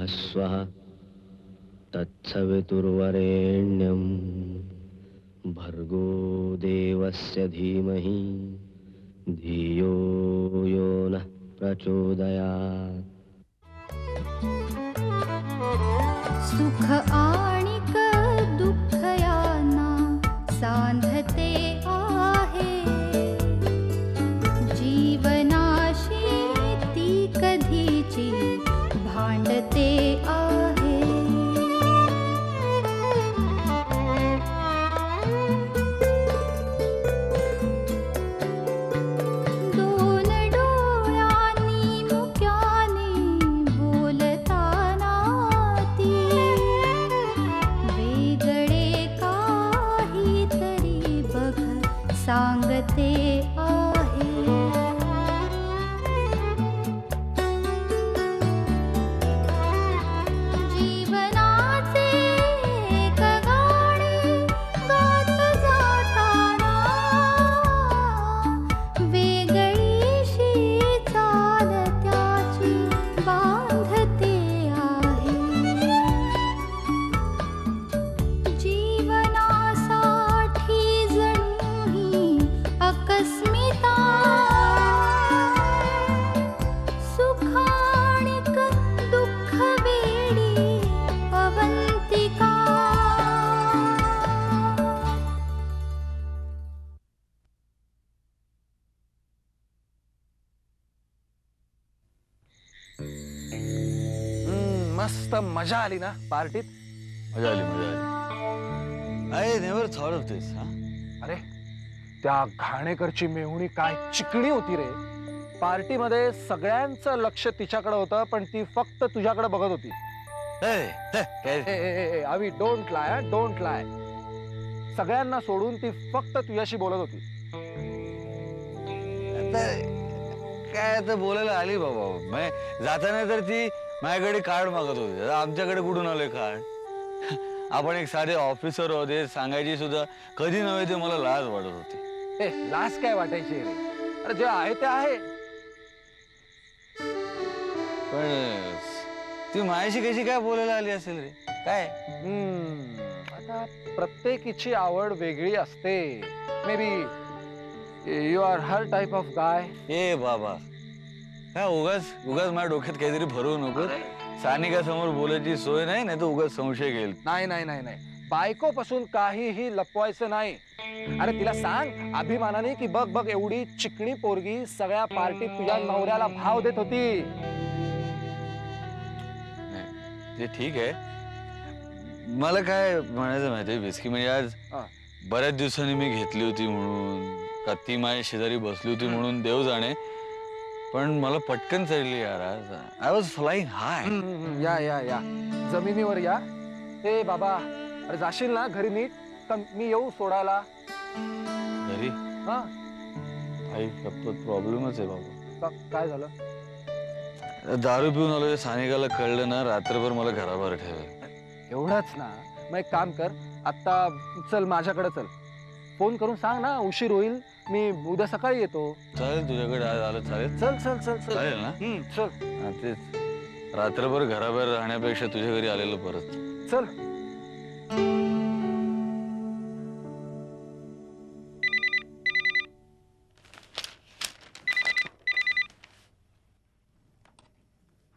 स्वः तत्सवितुर्वरेण्यं भर्गो देवस्य धीमहि धियो यो नः प्रचोदयात्। सुख आणिक दुःख यांना सांधते आहे, जीवनाशी ती कधीची भांडते आहे। दोन डोळ्यांनी मुक्याने बोलताना ती वेगळे काहीतरी बघ सांगते आहे। जीवनाचे एक गाणे गात जाताना वेगळीशी चाल त्याची बांधते आहे। जीवनासाठी जणू ही अकस्मिता, सुखाणिक दुःख वेडी अवंतिका। मस्त मजा आली ना पार्टीत? मजा आली मजा आली. आय नेव्हर थॉट ऑफ दिस. अरे त्या घाणेकरची मेहुणी काय चिकणी होती रे. पार्टीमध्ये सगळ्यांचं लक्ष तिच्याकडे होतं, पण ती फक्त तुझ्याकडे बघत होती. अवी डोंट लाय, डोंट लाय. सगळ्यांना सोडून ती फक्त तुझ्याशी बोलत होती. काय आता बोलायला आली बाबा. जाताना तर ती माझ्याकडे कार्ड मागत होती. आमच्याकडे कुठून आलोय कार्ड? आपण एक साधे ऑफिसर होते, सांगायची सुद्धा कधी नव्हे ते मला लाज वाटत होती. लाज काय वाटायची रे? अरे जे आहे ते आहे. पण ती माझ्याशी कशी काय बोलायला आली असेल रे? काय आता प्रत्येकीची आवड वेगळी असते. Maybe you are her type of guy. ए बाबा, काय उगाच उगाच माझ्या डोक्यात काहीतरी भरवू नको. सानिका समोर बोलायची सोय नाही, नाही तर उगाच संशय घेईल. नाही नाही नाही नाही, बायकोपासून काहीही लपवायचं नाही. अरे तिला सांग अभिमानाने की बघ बघ एवढी चिकणी पोरगी सगळ्या पार्टीत तुझ्या नवऱ्याला भाव देत होती. ते ठीक आहे. मला काय म्हणायचं माहितीये, विस्की म्हणजे आज बऱ्याच दिवसांनी मी घेतली होती म्हणून, का ती माझ्या शेजारी बसली होती म्हणून देव जाणे, पण मला पटकन चढली यार आज. I was flying high. या या या जमिनीवर या. ए बाबा, अरे जाशील ना घरी नीट? तर मी येऊ सोडायला घरी? हा आई शपथ प्रॉब्लेमच आहे बाबा. काय झालं? दारू पिऊन आलो. सानिकाला कळलं ना रात्रभर मला घराबाहेर ठेवेल. एवढंच ना? मग एक काम कर, आता चल माझ्याकडे चल. फोन करून सांग ना उशीर होईल, मी उद्या सकाळी येतो. चालेल, तुझ्याकडे आज आलं चालेल. चल चल चल चल. चालेल ना? चल. तेच, रात्रभर घराबाहेर राहण्यापेक्षा तुझ्या घरी आलेलं परत. चल.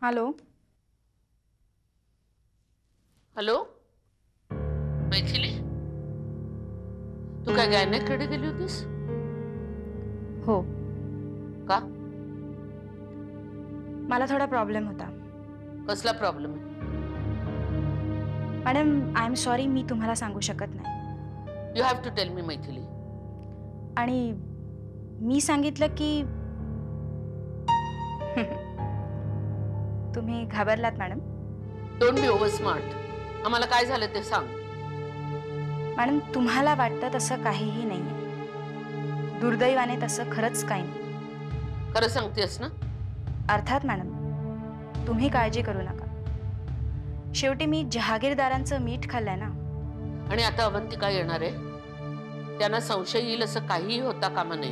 हॅलो हॅलो मैथिली, तू काय गायनेकडे गेली होतीस? हो, का? मला थोडा प्रॉब्लेम होता. कसला problem? Madam I am sorry, मी तुम्हाला सांगू शकत नाही. You have to tell me Maithili. आणि मी सांगितलं की तुम्ही घाबरलात madam. Don't be over smart. आम्हाला काय झालं ते सांग. मॅडम तुम्हाला वाटतं तसं काहीही नाहीये. दुर्दैवाने तसं खरंच काही नाही. खरं सांगतेस ना? अर्थात मॅडम, तुम्ही काळजी करू नका. शेवटी मी जहागीरदारांचं मीठ खाल्लंय ना. आणि आता अवंतिका येणार आहे, त्यांना संशय येईल असं काहीही होता कामा नये.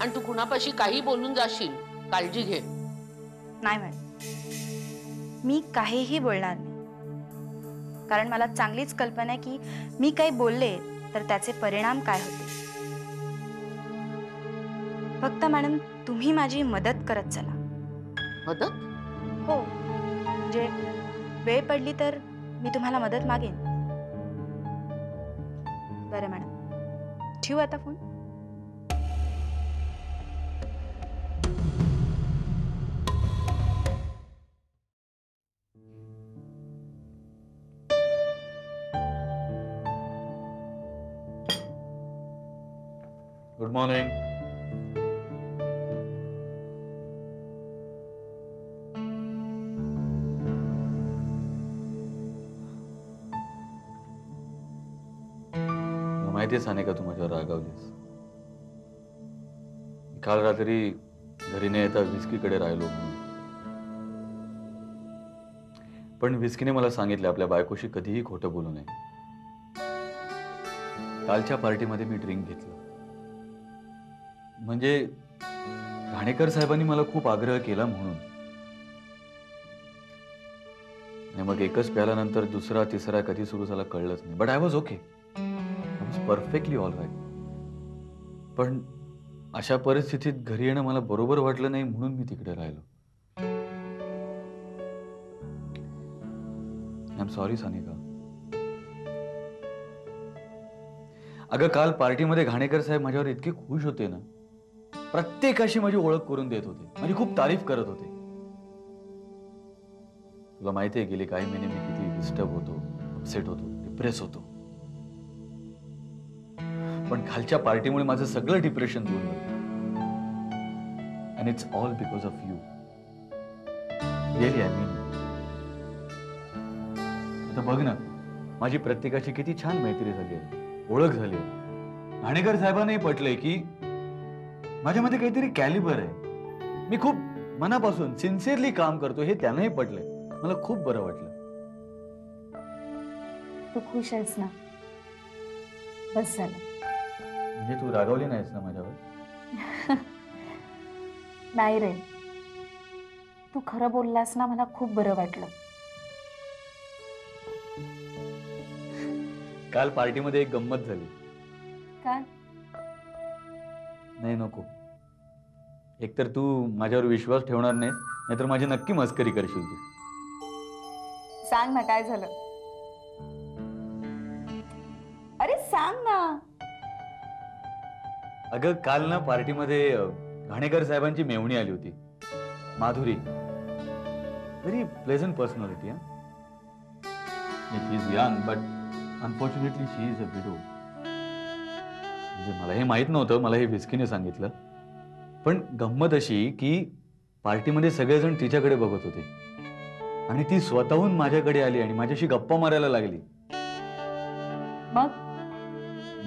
आणि तू कुणापाशी काही बोलून जाशील, काळजी घे. नाही मॅडम, मी काहीही बोलणार नाही, कारण मला चांगलीच कल्पना आहे की मी काही बोलले तर त्याचे परिणाम काय होते. फक्त मॅडम तुम्ही माझी मदत करत चला. मदत? हो, म्हणजे वेळ पडली तर मी तुम्हाला मदत मागेन. बरं मॅडम, ठेवू आता फोन. Good morning. माहिती आहे सानिका, तू माझ्यावर रागावलीस. काल रात्री घरी न येता विस्कीकडे राहिलो म्हणून. पण विस्कीने मला सांगितलं आपल्या बायकोशी कधीही खोटं बोलू नये. कालच्या पार्टीमध्ये मी ड्रिंक घेतलं. म्हणजे घाणेकर साहेबांनी मला खूप आग्रह केला म्हणून. आणि मग एकच प्याल्यानंतर दुसरा तिसरा कधी सुरू झाला कळलंच नाही. But I was okay, I was perfectly all right. पण अशा परिस्थितीत घरी येणं मला बरोबर वाटलं नाही म्हणून मी तिकडे राहिलो. I am sorry Sanika. अगं काल पार्टीमध्ये घाणेकर साहेब माझ्यावर इतके खुश होते ना, प्रत्येकाशी माझी ओळख करून देत होते, माझी खूप तारीफ करत होते. तुला माहिती आहे गेले काही महिने मी किती डिस्टर्ब होतो, अपसेट होतो, डिप्रेस होतो. पण कालच्या पार्टीमुळे माझं सगळं डिप्रेशन दूर झालं. And it's all because of you. Really I mean. आता बघ ना, माझी प्रत्येकाची किती छान मैत्री झाली आहे, ओळख झाली आहे. घाणेकर साहेबांनाही पटलंय की माझ्यामध्ये काहीतरी कॅलिबर आहे. मी खूप मनापासून सिन्सिअरली काम करतो हे त्यांनाही पटलंय. मला खूप बरं वाटलं. तू खुश आहेस ना? बस झालं. म्हणजे तू रागावली नाहीस ना माझ्यावर? नाही रे, तू खरं बोललास ना, मला खूप बरं वाटलं. काल पार्टीमध्ये एक गंमत झाली. काय? नाही नको. एकतर तू माझ्यावर विश्वास ठेवणार नाहीस, नाहीतर माझी नक्की मस्करी करशील तू. सांग ना काय झालं. अरे सांग ना. अगं काल ना पार्टीमध्ये घाणेकर साहेबांची मेवणी आली होती, Madhuri. Very pleasant personality. She is young but unfortunately she is a widow. म्हणजे मला हे माहित नव्हतं, मला हे विस्कीने सांगितलं. पण गंमत अशी की पार्टीमध्ये सगळेजण तिच्याकडे बघत होते आणि ती स्वतःहून माझ्याकडे आली आणि माझ्याशी गप्पा मारायला लागली. मग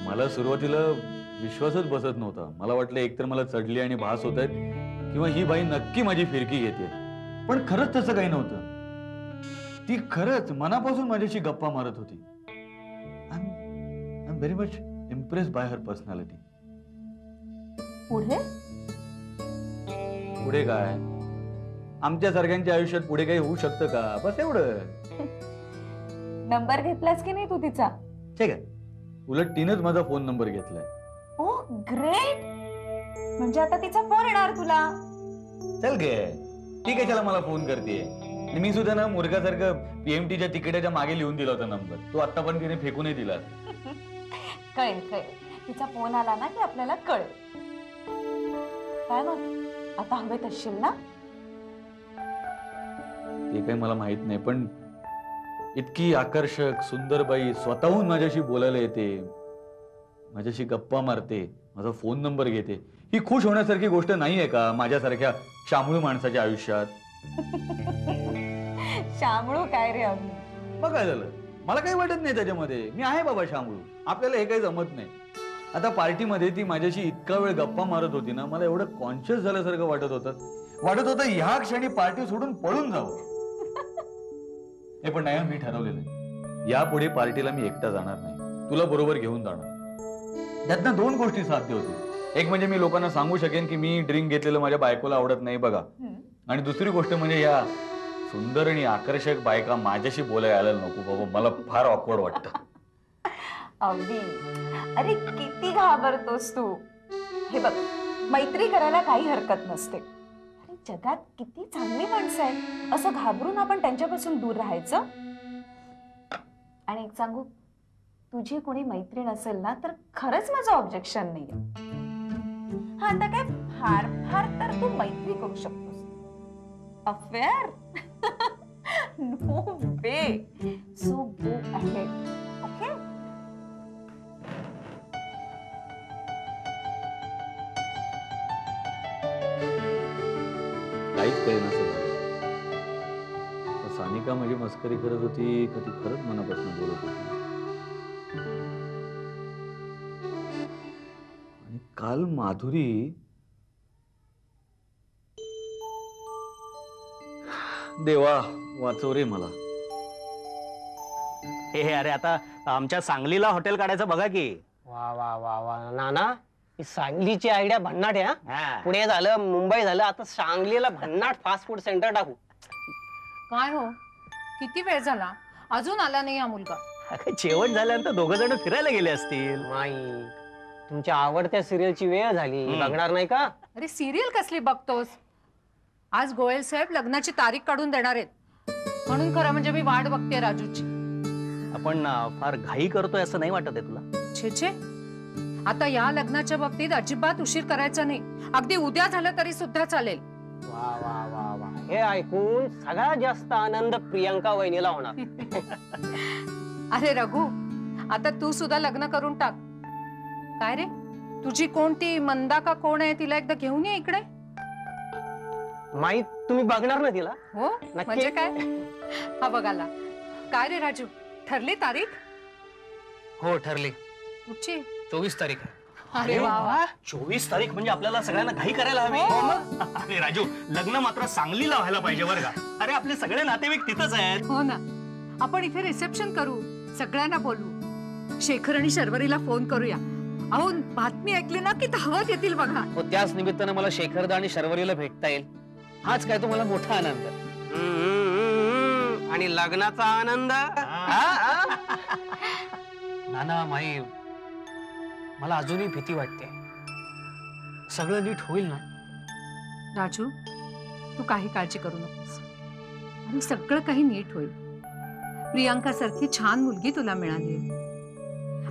मला सुरुवातीला विश्वासच बसत नव्हता. मला वाटलं एकतर मला चढली आणि भास होत आहेत किंवा ही बाई नक्की माझी फिरकी घेते. पण खरंच तसं काही नव्हतं. ती खरंच मनापासून माझ्याशी गप्पा मारत होती. I am very much impressed by her personality. पुढे पुढे काय, आमच्या सारख्यांच्या आयुष्यात पुढे काही होऊ शकतं का? बस एवढं. नंबर घेतलास की नाही तू तिचा? ठीक आहे, उलट तिनंच माझा फोन नंबर घेतलाय. Oh great. म्हणजे आता तिचा फोन येणार तुला? चल गे, ठीक आहे, चला मला फोन करते. मी सुद्धा ना मुर्गासारखं पीएमटीच्या तिकिटाच्या मागे लिहून दिला होता नंबर. तो आता पण तिने फेकूनही दिला. कळेल कळेल, तिचा फोन आला ना की आपल्याला कळेल. काय मग आता हवेत असशील ना? ते काही मला माहित नाही, पण इतकी आकर्षक सुंदर बाई स्वतःहून माझ्याशी बोलायला येते, माझ्याशी गप्पा मारते, माझा फोन नंबर घेते. ही खुश होण्यासारखी गोष्ट नाहीये का माझ्यासारख्या शामळू माणसाच्या आयुष्यात? शामळू काय रे अभि? मग काय झालं? मला काही वाटत नाही त्याच्यामध्ये. मी आहे बाबा शामळू. आपल्याला हे काही जमत नाही. आता पार्टीमध्ये ती माझ्याशी इतका वेळ गप्पा मारत होती ना, मला एवढं कॉन्शियस झाल्यासारखं वाटत होतं ह्या क्षणी पार्टी सोडून पळून जावं. हे पण नाही, मी ठरवलेलं आहे यापुढे पार्टीला मी एकटा जाणार नाही, तुला बरोबर घेऊन जाणार. त्यातनं दोन गोष्टी साध्य होतील. एक म्हणजे मी लोकांना सांगू शकेन की मी ड्रिंक घेतलेलं माझ्या बायकोला आवडत नाही बघा, आणि दुसरी गोष्ट म्हणजे या सुंदर आणि आकर्षक बायका माझ्याशी बोलायला यायला नको बाबा, मला फार ऑकवर्ड वाटतं. अगदी. अरे किती घाबरतोस तू. हे बघ, मैत्री करायला काही हरकत नसते. अरे जगात किती चांगली माणसं आहेत, असं घाबरून आपण त्यांच्यापासून दूर राहायचं. आणि एक सांगू, तुझी कोणी मैत्रीण असेल ना तर खरंच माझं ऑब्जेक्शन नाहीये. हा आता काय फार फार तर तू मैत्री करू शकतोस. Affair no way. So go ahead. Okay. काहीच कळेना असं झालं. तर सानिका माझी मस्करी करत होती का ती खरंच मनापासून बोलत होती. आणि काल माधुरी देवा वाचव रे मला. हे अरे आता आमच्या सांगलीला हॉटेल काढायचं बघा की. वा वा वा वा नाना, ही सांगलीची आयडिया भन्नाट आहे. हा. पुणे झालं, मुंबई झालं, आता सांगलीला भन्नाट फास्ट फूड सेंटर टाकू. काय हो, किती वेळ झाला अजून आला नाही हा मुलगा? अगं, जेवण झाल्यानंतर दोघं जण फिरायला गेले असतील. माई, तुमच्या आवडत्या सिरियलची वेळ झाली, बघणार नाही का? अरे सिरियल कसली बघतोस? आज गोयल साहेब लग्नाची तारीख काढून देणार आहेत, म्हणून खरं म्हणजे मी वाट बघते राजूची. आपण फार घाई करतोय असं नाही वाटत आहे तुला? छे छे, आता या लग्नाच्या बाबतीत अजिबात उशीर करायचा नाही. अगदी उद्या झालं तरी सुद्धा चालेल. वा वा वा वा, हे ऐकून सगळ्यात जास्त आनंद प्रियंका वहिनीला होणार. अरे रघु, आता तू सुद्धा लग्न करून टाक. काय रे, तुझी कोणती मंदा का कोण आहे, तिला एकदा घेऊन ये इकडे. माई, तुम्ही बघणार ना तिला? हो, म्हणजे काय? हा बघाला. काय रे राजू, ठरली तारीख? हो ठरली. कुठची? 24 तारीख. अरे वा वा. 24 तारीख म्हणजे आपल्याला सगळ्यांना घाई करायला हवी. अरे राजू, लग्न मात्र सांगलीला व्हायला पाहिजे बरं का. अरे आपले सगळे नातेवाईक तिथंच आहेत. हो ना, आपण इथे रिसेप्शन करू, सगळ्यांना बोलू, शेखर आणि शर्वरीला फोन करूया. अहो, बातमी ऐकली ना की धावत येतील बघा. हो, त्याच निमित्तानं मला शेखरदा आणि शर्वरीला भेटता येईल. हाच काय तो मला मोठा आनंद. आणि लग्नाचा आनंद. नाना माई, मला अजूनही भीती वाटते. सगळं नीट होईल ना? राजू, तू काही काळजी करू नकोस, आणि सगळं काही नीट होईल. प्रियांका सारखी छान मुलगी तुला मिळाली,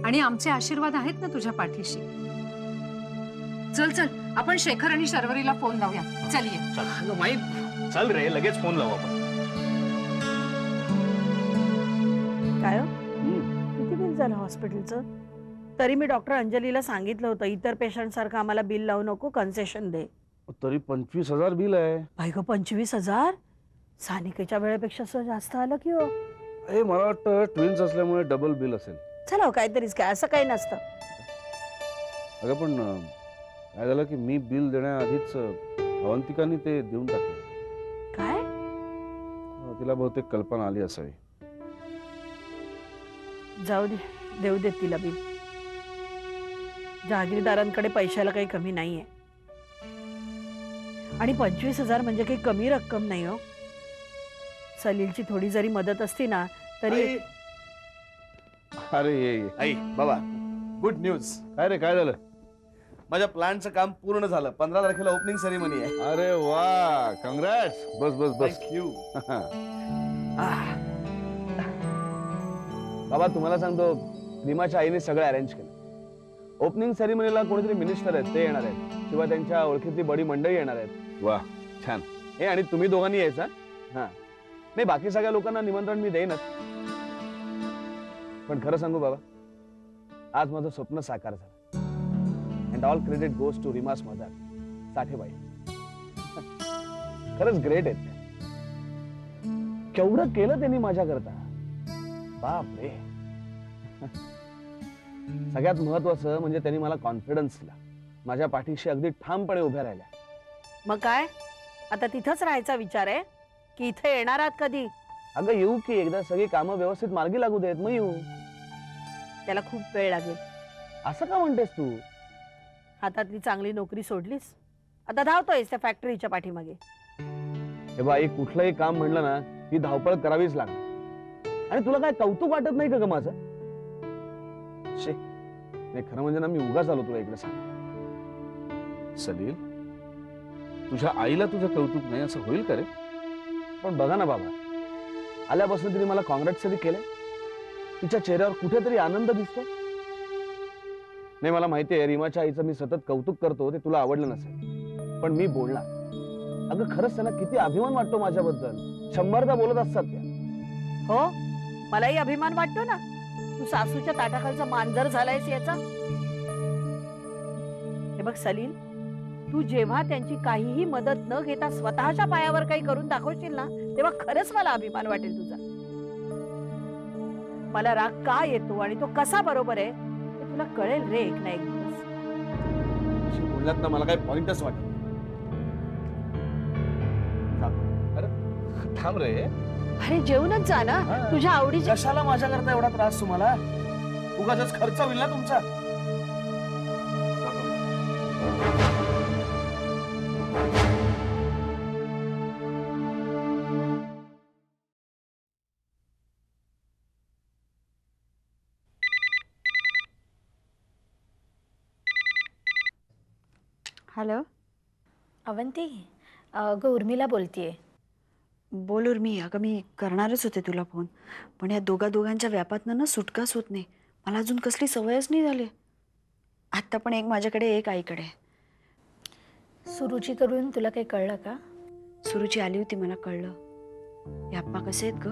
आणि आमचे आशीर्वाद आहेत ना तुझ्या पाठीशी. चल चल, आपण शेखर आणि शर्वरीला फोन लावूया. चल ये. चल माई, चल रे, लगेच फोन लावू आपण. काय किती बिल झालं हॉस्पिटलचं? तरी मी डॉक्टर अंजलीला सांगितलं होतं, इतर पेशंट सारखं आम्हाला बिल लावू नको, कन्सेशन दे. तरी 25,000 बिल आहे. बाई गं, 25,000? सानिकेच्या वेळेपेक्षा असं जास्त आलं की हो? हे मला वाटतं ट्विन्स असल्यामुळे डबल बिल असेल. चला काहीतरीच, काय असं काही नसतं. अगं पण काय झालं की मी बिल देण्याआधीच अवंतिकाने ते देऊन टाकलं. काय? तिला बहुतेक कल्पना आली असावी. जाऊ दे, देऊ देत तिला बिल. जहागीरदारांकडे पैशाला काही कमी नाहीये, आणि 25,000 म्हणजे काही कमी रक्कम नाही हो. सलीलची थोडी जरी मदत असती ना तरी. अरे ये आई बाबा, गुड न्यूज. काय रे, काय झालं? माझ्या प्लॅनचं काम पूर्ण झालं. 15 तारखेला ओपनिंग सेरेमनी आहे. अरे वा, कॉंग्रॅट्स. बस बस बस. थँक्यू. बाबा, तुम्हाला सांगतो, रीमाच्या आईने सगळं अरेंज केलं. ओपनिंग सेरेमनीला कोणीतरी मिनिस्टर आहेत, ते येणार आहेत. शिवाय त्यांच्या ओळखीतली बडी मंडळी येणार आहेत. वा, छान. हे, आणि तुम्ही दोघांनी यायचं. हा नाही, बाकी सगळ्या लोकांना निमंत्रण मी देईनच. पण खरं सांगू बाबा, आज माझं स्वप्न साकार झालं. And all credit goes to Rima's mother, साठेबाई. खरंच ग्रेट आहेत त्या. केवढं केलं त्यांनी माझ्याकरता, बाप रे. सगळ्यात महत्वाचं म्हणजे त्यांनी मला कॉन्फिडन्स दिला. माझ्या पाठीशी अगदी ठामपणे उभ्या राहिल्या. मग काय, आता तिथंच राहायचा विचार आहे की इथे येणार आहात कधी? अगं येऊ की, एकदा सगळी कामं व्यवस्थित मार्गी लागू देत मग येऊ. त्याला खूप वेळ लागेल. असं का म्हणतेस तू? हातातली चांगली नोकरी सोडलीस, आता धावतोयस त्या फॅक्टरीच्या पाठीमागे. हे बा, एक कुठलंही काम म्हणलं ना ही धावपळ करावीच लागणार. आणि तुला काय कौतुक वाटत नाही का ग माझं? शे, नाही खरं म्हणजे ना मी उगाच आलो तुला इकडे सांग. सलील, तुझ्या आईला तुझं कौतुक नाही असं होईल का रे? पण बघा ना बाबा, आल्यापासून तिने मला कॉंग्रॅट्स तरी केले. तिच्या चेहऱ्यावर कुठेतरी आनंद दिसतो. नाही, मला माहितीये रीमाच्या आईचं मी सतत कौतुक करतो ते तुला आवडलं नसेल, पण मी बोलणार. अगं खरंच त्यांना किती अभिमान वाटतो माझ्याबद्दल. 100दा बोलत असतात त्या. हो, मलाही अभिमान वाटतो ना. तू सासूच्या ताटाखालचा मांजर झालायस याचा. हे बघ सलील, तू जेव्हा त्यांची काहीही मदत न घेता स्वतःच्या पायावर काही करून दाखवशील ना, तेव्हा खरंच मला अभिमान वाटेल तुझा. मला राग का येतो आणि तो कसा बरोबर आहे हे तुला कळेल रे एक ना एक दिवस. बोलण्यात ना मला काही पॉइंटच वाटत. अरे थांब रे. अरे जेवणच जा ना. तुझ्या आवडीची. कशाला माझ्या करता एवढा त्रास तुम्हाला? उगाच खर्च होईल ना तुमचा. हॅलो अवंती, अगं उर्मिला बोलतीये. बोल उर्मी. अगं मी करणारच होते तुला फोन, पण या दोघांच्या व्यापातनं ना सुटकाच होत नाही. मला अजून कसली सवयच नाही झाली. आत्ता पण एक माझ्याकडे एक आईकडे. सुरुची करून तुला काही कळलं का? सुरुची आली होती, मला कळलं. हे आप्पा कसे आहेत ग?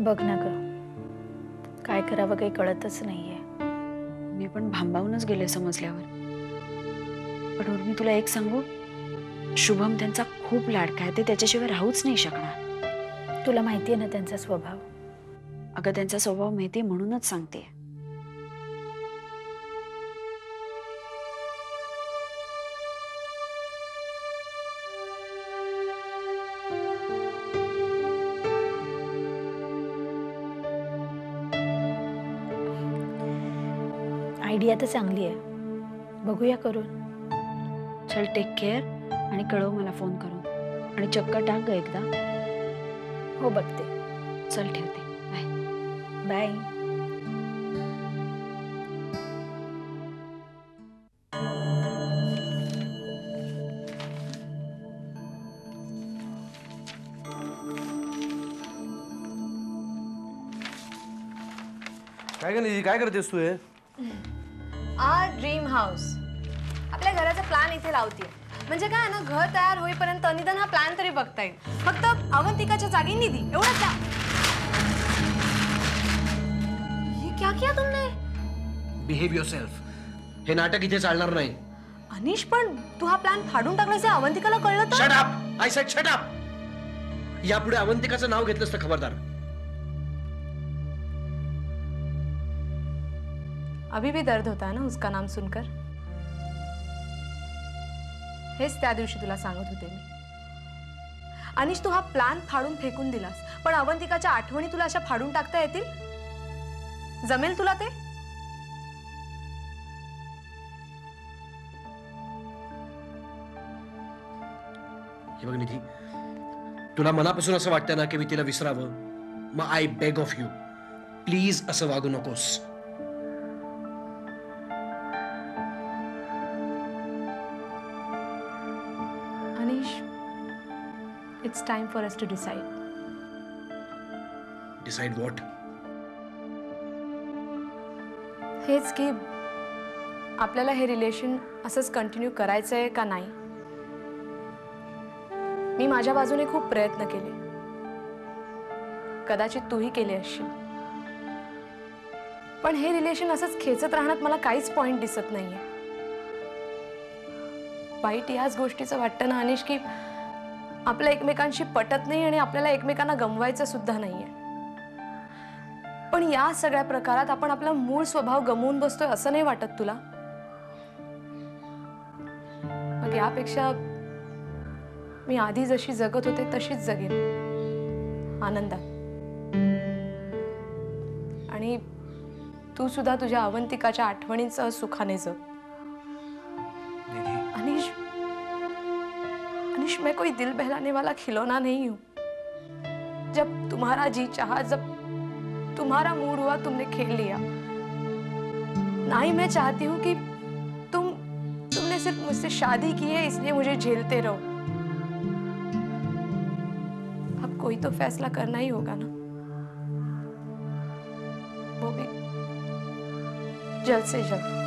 बघ ना ग, काय करावं काही कळतच नाहीये. मी पण भांबावूनच गेले समजल्यावर. पण उर्मी तुला एक सांगू, शुभम त्यांचा खूप लाडका आहे. ते त्याच्याशिवाय राहूच नाही शकणार. तुला माहितीये ना त्यांचा स्वभाव. अगं त्यांचा स्वभाव माहितीये म्हणूनच सांगते. आयडिया तर चांगली आहे, बघूया करून. चल टेक केअर आणि कळव मला फोन करून. आणि चक्कर टाक ग एकदा. हो बघते. चल ठेवते. Bye bye. काय का नाही, काय करतेस तू? हे ड्रीम हाऊस. आपल्या घराचा प्लॅन इथे लावतीये. म्हणजे काय ना, घर तयार होईपर्यंत निदान हा प्लॅन तरी बघता येईल. फक्त अवंतिकाच्या जागी निधी एवढंच द्या. ये क्या किया तुमने? Behave yourself. हे नाटक इथे चालणार नाही. अनिश, पण तू हा प्लॅन फाडून टाकल्याचे अवंतिकाला कळलं तर? Shut up. I said shut up. यापुढे अवंतिकाचं नाव घेतलंस तर खबरदार. अभी भी दर्द होता है ना उसका नाम सुनकर? हेच त्या दिवशी तुला सांगत होते मी. अनिश, तू हा प्लॅन फाडून फेकून दिलास, पण अवंतिकाच्या आठवणी तुला अशा फाडून टाकता येतील? जमेल तुला ते? हे बघ निधी, तुला मनापासून असं वाटतं ना की मी तिला विसरावं, मग I beg of you, please असं वागू नकोस. Anish, it's time for us to decide. Decide what? हेच की आपल्याला हे रिलेशन असंच कंटिन्यू करायचंय का नाही. मी माझ्या बाजूने खूप प्रयत्न केले, कदाचित तूही केले असशील, पण हे रिलेशन असंच खेचत राहण्यात मला काहीच पॉइंट दिसत नाहीये. वाईट याच गोष्टीचं वाटतं ना अनिश, की आपल्या एकमेकांशी पटत नाही आणि आपल्याला एकमेकांना गमवायचं सुद्धा नाहीये. पण या सगळ्या प्रकारात आपण आपला मूळ स्वभाव गमवून बसतोय असं नाही वाटत तुला? मग यापेक्षा मी आधी जशी जगत होते तशीच जगेन, आनंदात. आणि तू सुद्धा तुझ्या अवंतिकाच्या आठवणींसह सुखाने जग. अनिश, अनिश, मैं कोई दिल बहलाने वाला खिलौना नहीं हूं। जब तुम्हारा जी चाहा, जब तुम्हारा मूड हुआ, तुमने खेल लिया। ना ही मैं चाहती हूँ कि तुमने सिर्फ मुझसे शादी की है इसलिए मुझे झेलते रहो। अब कोई तो फैसला करना ही होगा ना, वो भी जल्द से जल्द।